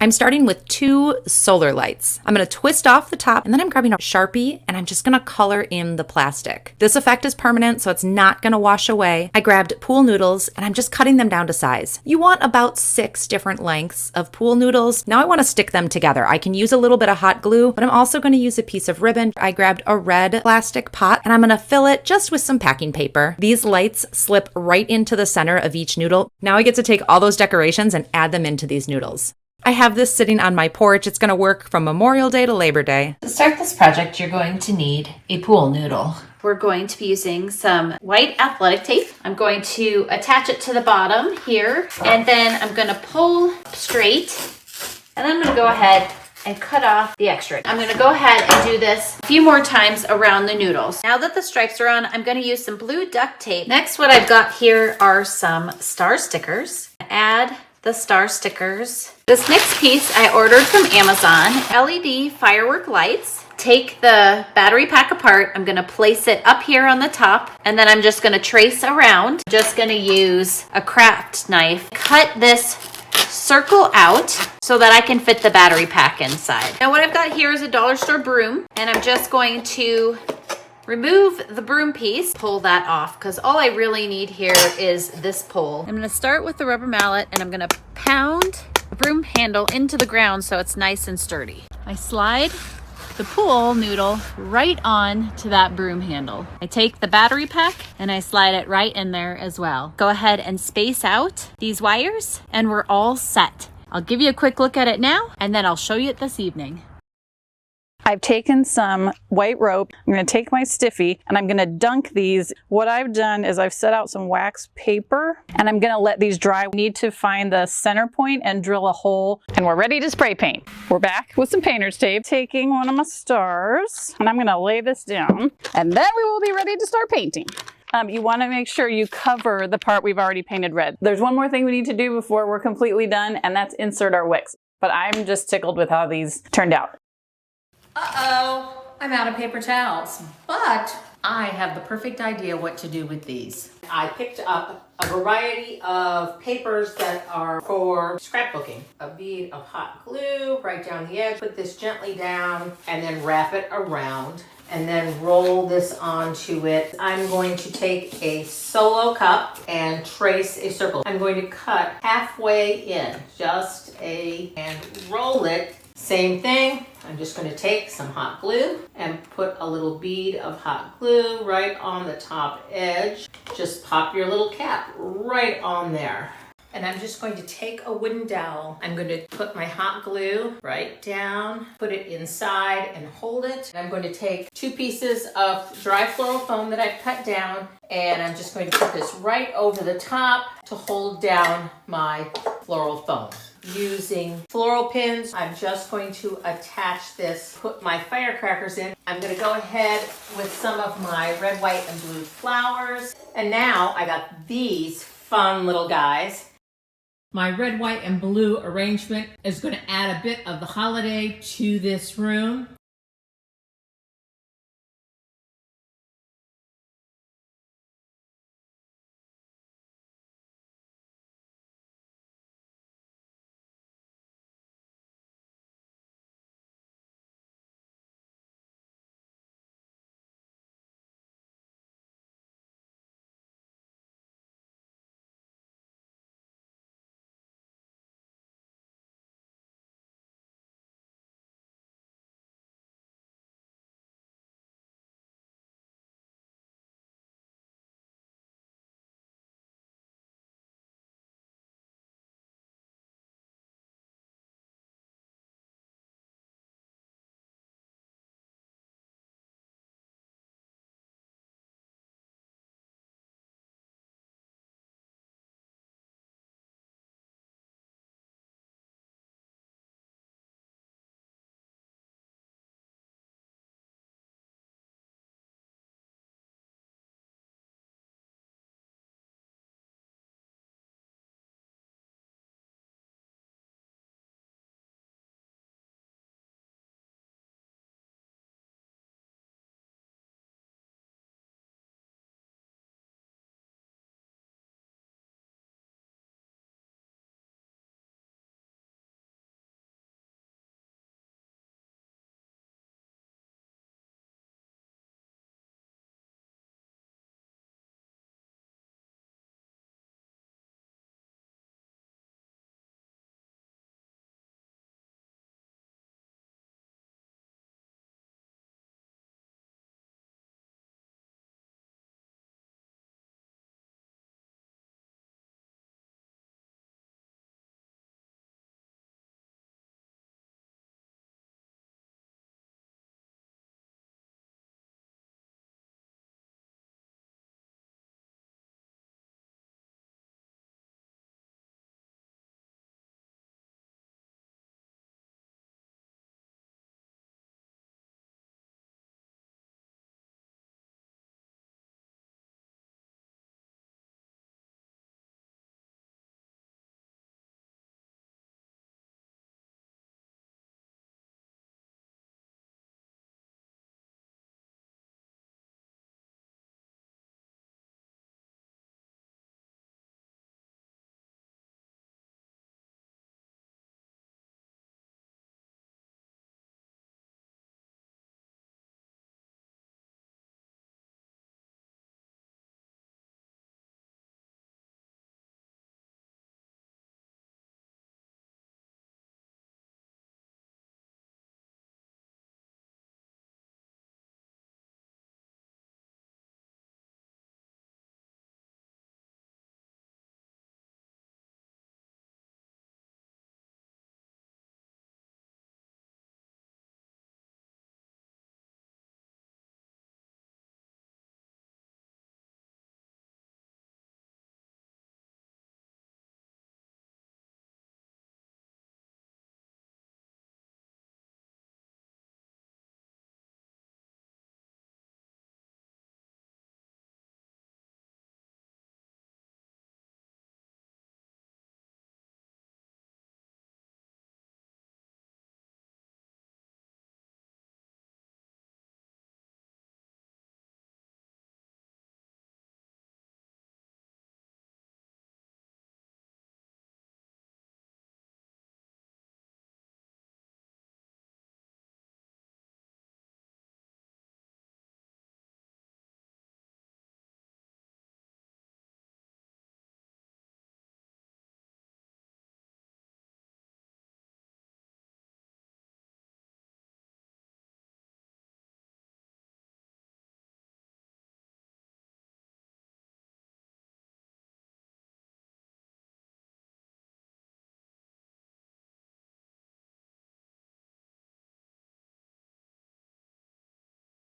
I'm starting with 2 solar lights. I'm gonna twist off the top and then I'm grabbing a Sharpie and I'm just gonna color in the plastic. This effect is permanent, so it's not gonna wash away. I grabbed pool noodles and I'm just cutting them down to size. You want about 6 different lengths of pool noodles. Now I wanna stick them together. I can use a little bit of hot glue, but I'm also gonna use a piece of ribbon. I grabbed a red plastic pot and I'm gonna fill it just with some packing paper. These lights slip right into the center of each noodle. Now I get to take all those decorations and add them into these noodles. I have this sitting on my porch. It's gonna work from Memorial Day to Labor Day. To start this project, you're going to need a pool noodle. We're going to be using some white athletic tape. I'm going to attach it to the bottom here, and then I'm gonna pull straight, and then I'm gonna go ahead and cut off the extra. I'm gonna go ahead and do this a few more times around the noodles. Now that the stripes are on, I'm gonna use some blue duct tape. Next, what I've got here are some star stickers. Add the star stickers. This next piece I ordered from Amazon, LED firework lights. Take the battery pack apart. I'm gonna place it up here on the top, and then I'm just gonna trace around. Just gonna use a craft knife. Cut this circle out so that I can fit the battery pack inside. Now what I've got here is a dollar store broom, and I'm just going to remove the broom piece, pull that off, because all I really need here is this pole. I'm gonna start with the rubber mallet and I'm gonna pound the broom handle into the ground so it's nice and sturdy. I slide the pool noodle right on to that broom handle. I take the battery pack and I slide it right in there as well. Go ahead and space out these wires and we're all set. I'll give you a quick look at it now and then I'll show you it this evening. I've taken some white rope. I'm going to take my stiffy and I'm going to dunk these. What I've done is I've set out some wax paper and I'm going to let these dry. We need to find the center point and drill a hole, and we're ready to spray paint. We're back with some painter's tape. Taking one of my stars and I'm going to lay this down, and then we will be ready to start painting. You want to make sure you cover the part we've already painted red. There's one more thing we need to do before we're completely done, and that's insert our wicks. But I'm just tickled with how these turned out. Uh-oh, I'm out of paper towels, but I have the perfect idea what to do with these. I picked up a variety of papers that are for scrapbooking. A bead of hot glue right down the edge. Put this gently down and then wrap it around and then roll this onto it. I'm going to take a solo cup and trace a circle. I'm going to cut halfway in, and roll it. Same thing, I'm just going to take some hot glue and put a little bead of hot glue right on the top edge. Just pop your little cap right on there. And I'm just going to take a wooden dowel. I'm going to put my hot glue right down, put it inside and hold it. I'm going to take 2 pieces of dry floral foam that I've cut down, and I'm just going to put this right over the top to hold down my floral foam. Using floral pins, I'm just going to attach this, put my firecrackers in. I'm going to go ahead with some of my red, white, and blue flowers. And now I got these fun little guys. My red, white, and blue arrangement is going to add a bit of the holiday to this room.